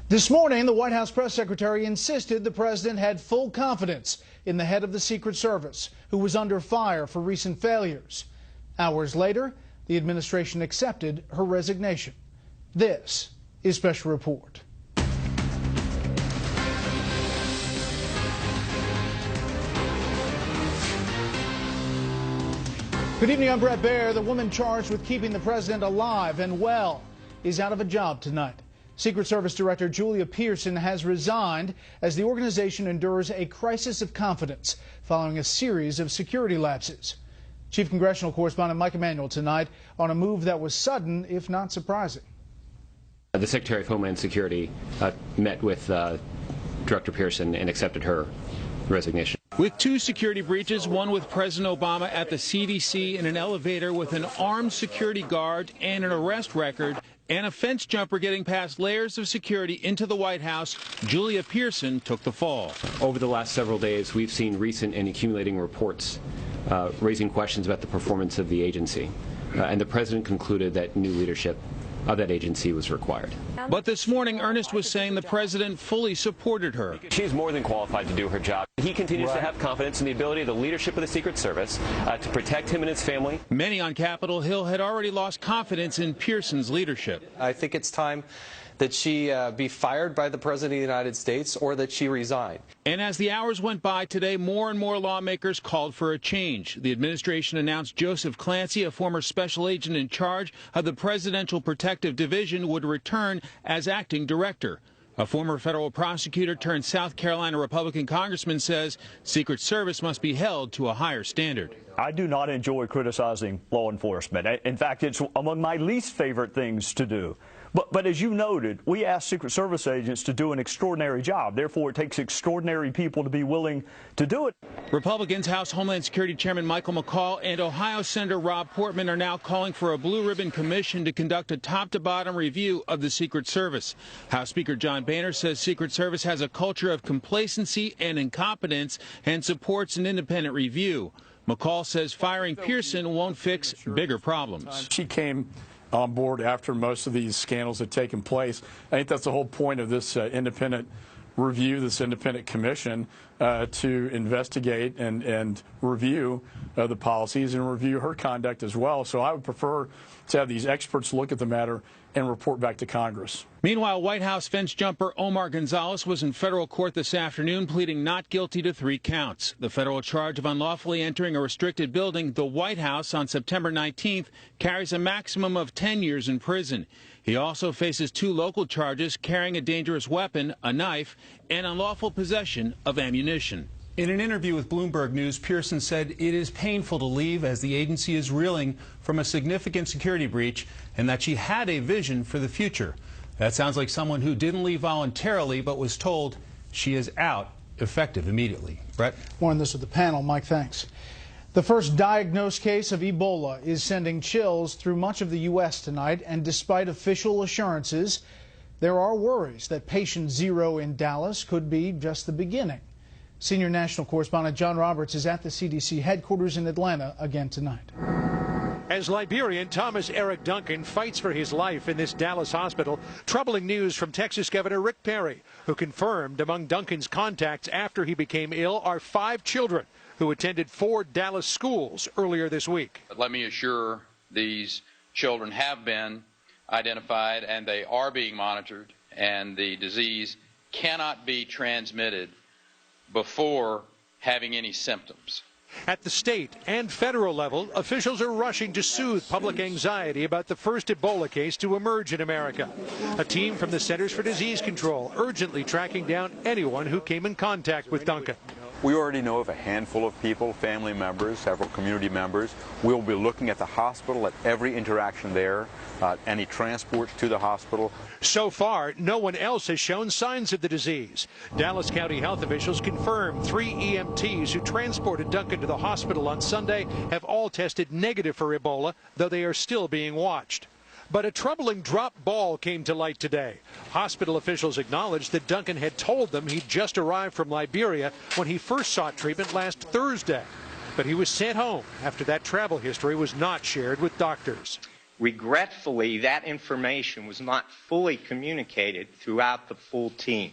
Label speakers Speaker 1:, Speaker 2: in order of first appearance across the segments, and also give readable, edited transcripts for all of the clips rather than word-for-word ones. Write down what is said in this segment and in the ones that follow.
Speaker 1: This morning, the White House press secretary insisted the president had full confidence in the head of the Secret Service, who was under fire for recent failures. Hours later, the administration accepted her resignation. This is Special Report. Good evening, I'm Brett Baer. The woman charged with keeping the president alive and well is out of a job tonight. Secret Service Director Julia Pearson has resigned as the organization endures a crisis of confidence following a series of security lapses. Chief Congressional Correspondent Mike Emanuel tonight on a move that was sudden, if not surprising.
Speaker 2: The Secretary of Homeland Security met with Director Pearson and accepted her resignation.
Speaker 3: With two security breaches, one with President Obama at the CDC in an elevator with an armed security guard and an arrest record, and a fence jumper getting past layers of security into the White House, Julia Pearson took the fall.
Speaker 2: Over the last several days, we've seen recent and accumulating reports raising questions about the performance of the agency. And the president concluded that new leadership of that agency was required.
Speaker 3: But this morning, Ernest was saying the president fully supported her.
Speaker 4: She's more than qualified to do her job. He continues to have confidence in the ability of the leadership of the Secret Service to protect him and his family.
Speaker 3: Many on Capitol Hill had already lost confidence in Pearson's leadership.
Speaker 5: I think it's time that she be fired by the President of the United States or that she resign.
Speaker 3: And as the hours went by today, more and more lawmakers called for a change. The administration announced Joseph Clancy, a former special agent in charge of the Presidential Protective Division, would return as acting director. A former federal prosecutor turned South Carolina Republican congressman says Secret Service must be held to a higher standard.
Speaker 6: I do not enjoy criticizing law enforcement. In fact, it's among my least favorite things to do. But as you noted, we ask Secret Service agents to do an extraordinary job. Therefore, it takes extraordinary people to be willing to do it.
Speaker 3: Republicans House Homeland Security Chairman Michael McCaul and Ohio Senator Rob Portman are now calling for a blue ribbon commission to conduct a top-to-bottom review of the Secret Service. House Speaker John Boehner says Secret Service has a culture of complacency and incompetence and supports an independent review. McCaul says firing Pearson won't fix bigger problems.
Speaker 7: She came on board after most of these scandals had taken place. I think that's the whole point of this independent review, this independent commission, to investigate and review the policies and review her conduct as well. So I would prefer to have these experts look at the matter and report back to Congress.
Speaker 3: Meanwhile, White House fence jumper Omar Gonzalez was in federal court this afternoon pleading not guilty to 3 counts. The federal charge of unlawfully entering a restricted building, the White House, on September 19th carries a maximum of 10 years in prison. He also faces 2 local charges, carrying a dangerous weapon, a knife, and unlawful possession of ammunition.
Speaker 8: In an interview with Bloomberg News, Pearson said it is painful to leave as the agency is reeling from a significant security breach and that she had a vision for the future. That sounds like someone who didn't leave voluntarily but was told she is out, effective immediately. Brett?
Speaker 1: More on this with the panel. Mike, thanks. The first diagnosed case of Ebola is sending chills through much of the U.S. tonight, and despite official assurances, there are worries that patient 0 in Dallas could be just the beginning. Senior national correspondent John Roberts is at the CDC headquarters in Atlanta again tonight.
Speaker 9: As Liberian Thomas Eric Duncan fights for his life in this Dallas hospital, troubling news from Texas Governor Rick Perry, who confirmed among Duncan's contacts after he became ill are 5 children who attended 4 Dallas schools earlier this week.
Speaker 10: Let me assure these children have been identified and they are being monitored, and the disease cannot be transmitted before having any symptoms.
Speaker 9: At the state and federal level, officials are rushing to soothe public anxiety about the first Ebola case to emerge in America. A team from the Centers for Disease Control urgently tracking down anyone who came in contact with Duncan.
Speaker 11: We already know of a handful of people, family members, several community members. We'll be looking at the hospital, at every interaction there, any transports to the hospital.
Speaker 9: So far, no one else has shown signs of the disease. Dallas County health officials confirmed 3 EMTs who transported Duncan to the hospital on Sunday have all tested negative for Ebola, though they are still being watched. But a troubling drop ball came to light today. Hospital officials acknowledged that Duncan had told them he'd just arrived from Liberia when he first sought treatment last Thursday. But he was sent home after that travel history was not shared with doctors.
Speaker 12: Regretfully, that information was not fully communicated throughout the full team.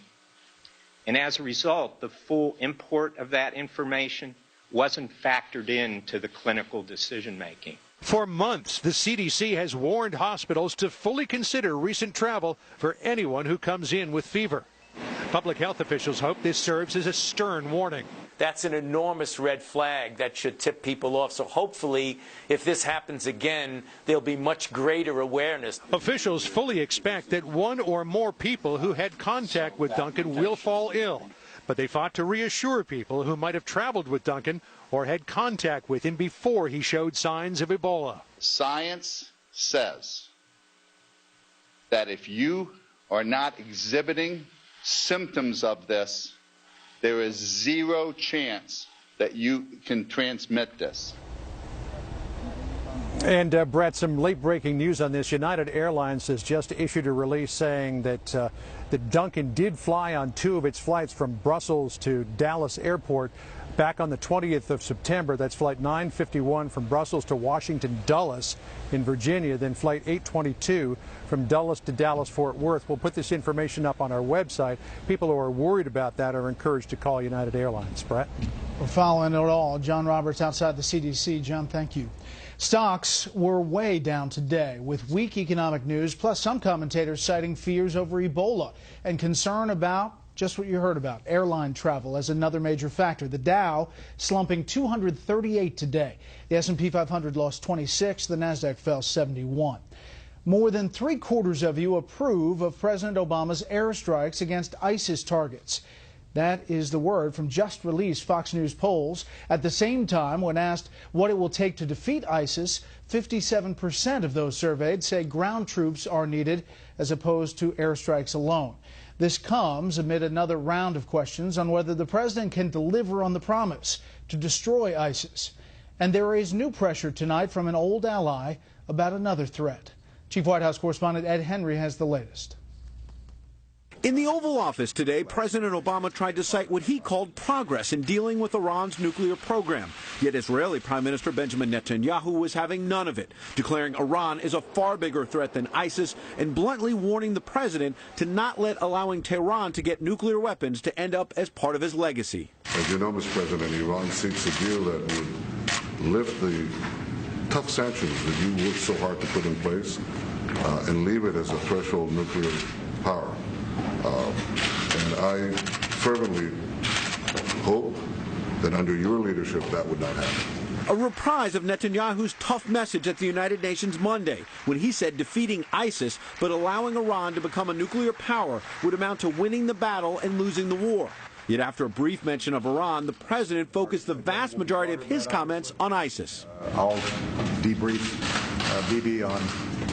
Speaker 12: And as a result, the full import of that information wasn't factored into the clinical decision-making.
Speaker 9: For months, the CDC has warned hospitals to fully consider recent travel for anyone who comes in with fever. Public health officials hope this serves as a stern warning.
Speaker 13: That's an enormous red flag that should tip people off. So hopefully, if this happens again, there'll be much greater awareness.
Speaker 9: Officials fully expect that one or more people who had contact with Duncan will fall ill. But they fought to reassure people who might have traveled with Duncan or had contact with him before he showed signs of Ebola.
Speaker 14: Science says that if you are not exhibiting symptoms of this, there is zero chance that you can transmit this.
Speaker 15: And Brett, some late-breaking news on this. United Airlines has just issued a release saying that Duncan did fly on 2 of its flights from Brussels to Dallas Airport back on the 20th of September. That's flight 951 from Brussels to Washington Dulles in Virginia, then flight 822 from Dulles to Dallas-Fort Worth. We'll put this information up on our website. People who are worried about that are encouraged to call United Airlines. Brett?
Speaker 1: We're following it all. John Roberts outside the CDC. John, thank you. Stocks were way down today with weak economic news, plus some commentators citing fears over Ebola and concern about just what you heard about, airline travel as another major factor. The Dow slumping 238 today. The S&P 500 lost 26. The Nasdaq fell 71. More than 3/4 of you approve of President Obama's airstrikes against ISIS targets. That is the word from just released Fox News polls. At the same time, when asked what it will take to defeat ISIS, 57% of those surveyed say ground troops are needed as opposed to airstrikes alone. This comes amid another round of questions on whether the president can deliver on the promise to destroy ISIS. And there is new pressure tonight from an old ally about another threat. Chief White House correspondent Ed Henry has the latest.
Speaker 16: In the Oval Office today, President Obama tried to cite what he called progress in dealing with Iran's nuclear program. Yet Israeli Prime Minister Benjamin Netanyahu was having none of it, declaring Iran is a far bigger threat than ISIS and bluntly warning the president to not let allowing Tehran to get nuclear weapons to end up as part of his legacy.
Speaker 17: As you know, Mr. President, Iran seeks a deal that would lift the tough sanctions that you worked so hard to put in place and leave it as a threshold nuclear power. And I fervently hope that under your leadership that would not happen.
Speaker 16: A reprise of Netanyahu's tough message at the United Nations Monday when he said defeating ISIS but allowing Iran to become a nuclear power would amount to winning the battle and losing the war. Yet after a brief mention of Iran, the president focused the vast majority of his comments on ISIS.
Speaker 18: I'll debrief Bibi on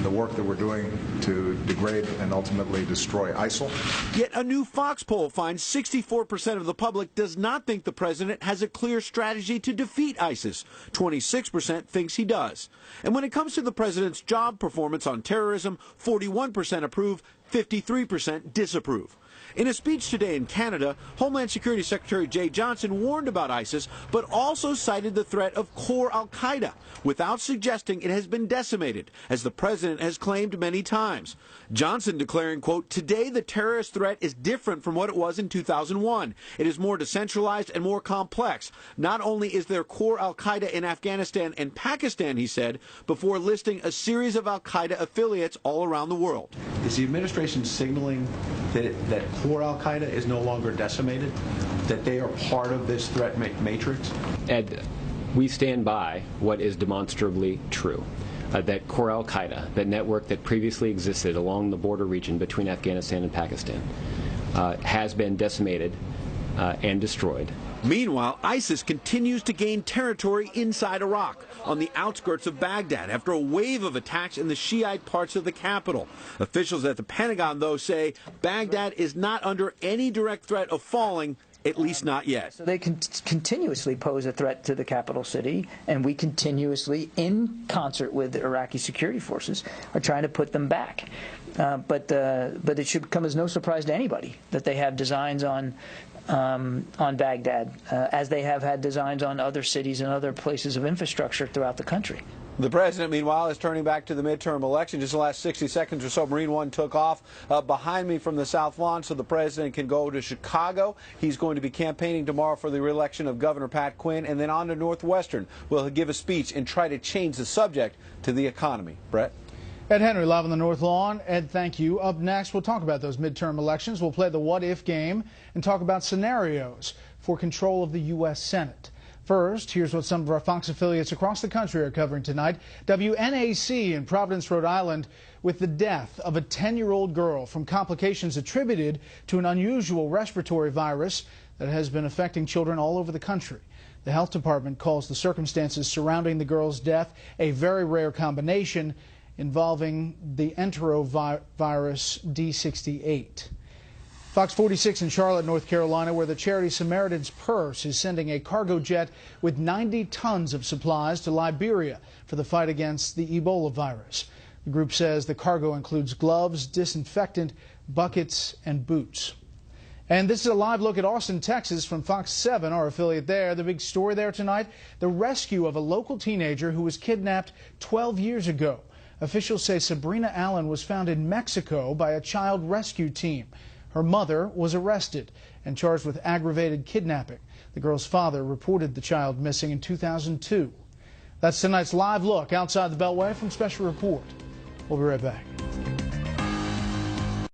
Speaker 18: the work that we're doing to degrade and ultimately destroy ISIL.
Speaker 16: Yet a new Fox poll finds 64% of the public does not think the president has a clear strategy to defeat ISIS. 26% thinks he does. And when it comes to the president's job performance on terrorism, 41% approve, 53% disapprove. In a speech today in Canada, Homeland Security Secretary Jay Johnson warned about ISIS, but also cited the threat of core al-Qaeda, without suggesting it has been decimated, as the president has claimed many times. Johnson declaring, quote, "Today the terrorist threat is different from what it was in 2001. It is more decentralized and more complex. Not only is there core al-Qaeda in Afghanistan and Pakistan," he said, before listing a series of al-Qaeda affiliates all around the world.
Speaker 19: Is the administration signaling that core al-Qaeda is no longer decimated, that they are part of this threat matrix?
Speaker 2: Ed, we stand by what is demonstrably true. That core al-Qaeda, that network that previously existed along the border region between Afghanistan and Pakistan, has been decimated and destroyed.
Speaker 16: Meanwhile, ISIS continues to gain territory inside Iraq, on the outskirts of Baghdad, after a wave of attacks in the Shiite parts of the capital. Officials at the Pentagon, though, say Baghdad is not under any direct threat of falling, at least not yet.
Speaker 20: So they continuously pose a threat to the capital city, and we continuously, in concert with the Iraqi security forces, are trying to put them back. But it should come as no surprise to anybody that they have designs on Baghdad, as they have had designs on other cities and other places of infrastructure throughout the country.
Speaker 16: The president, meanwhile, is turning back to the midterm election. Just the last 60 seconds or so, Marine One took off behind me from the South Lawn so the president can go to Chicago. He's going to be campaigning tomorrow for the re-election of Governor Pat Quinn, and then on to Northwestern. We'll give a speech and try to change the subject to the economy. Brett?
Speaker 1: Ed Henry live on the North Lawn. Ed, thank you. Up next, we'll talk about those midterm elections. We'll play the what-if game and talk about scenarios for control of the U.S. Senate. First, here's what some of our Fox affiliates across the country are covering tonight. WNAC in Providence, Rhode Island, with the death of a 10-year-old girl from complications attributed to an unusual respiratory virus that has been affecting children all over the country. The health department calls the circumstances surrounding the girl's death a very rare combination involving the enterovirus D68. Fox 46 in Charlotte, North Carolina, where the charity Samaritan's Purse is sending a cargo jet with 90 tons of supplies to Liberia for the fight against the Ebola virus. The group says the cargo includes gloves, disinfectant, buckets, and boots. And this is a live look at Austin, Texas from Fox 7, our affiliate there. The big story there tonight, the rescue of a local teenager who was kidnapped 12 years ago. Officials say Sabrina Allen was found in Mexico by a child rescue team. Her mother was arrested and charged with aggravated kidnapping. The girl's father reported the child missing in 2002. That's tonight's live look outside the Beltway from Special Report. We'll be right back.